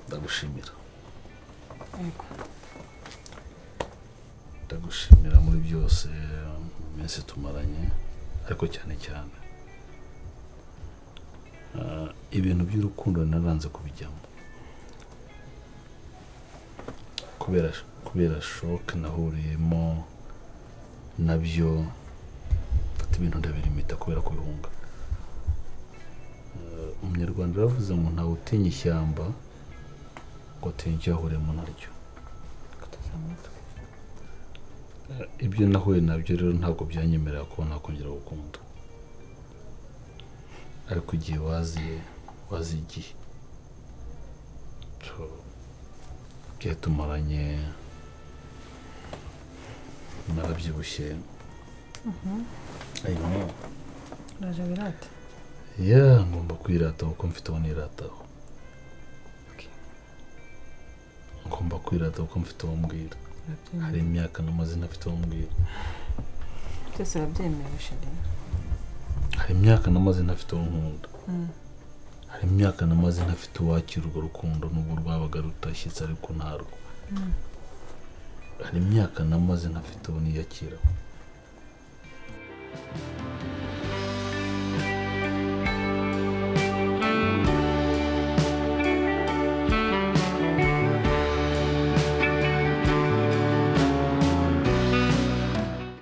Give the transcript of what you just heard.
ndagushimira yego ndagushimira muri byose mu minsi tumaranye ariko cyane cyane ibintu by'urukundo naranze kubijyamo kubera shock nahuriyemo nabyo mfata ibintu ndabirimita kubera kubihunga. Umunyarwanda yavuze ngo ntawe utinya ishyamba ngo atinya icyo yahuriyemo naryo. Ibyo nahuye nabyo rero ntabwo byanyemerera ko nakongera gukunda, ariko igihe wazi igihe igihe tumaranye narabyibushye. uraje birate ngomba kwirataho kuko mfite uwo nirataho, ngomba kwirataho kuko mfite uwo mbwira. hari imyaka namaze ntafite uwo mbwira. byose urabyemera sheri? hari imyaka namaze ntafite uwo nkunda. hari imyaka namaze ntafite uwakira urwo rukundo n'ubwo rwabaga rutashyitse ariko ntarwo. hari imyaka namaze ntafite uwo niyakira.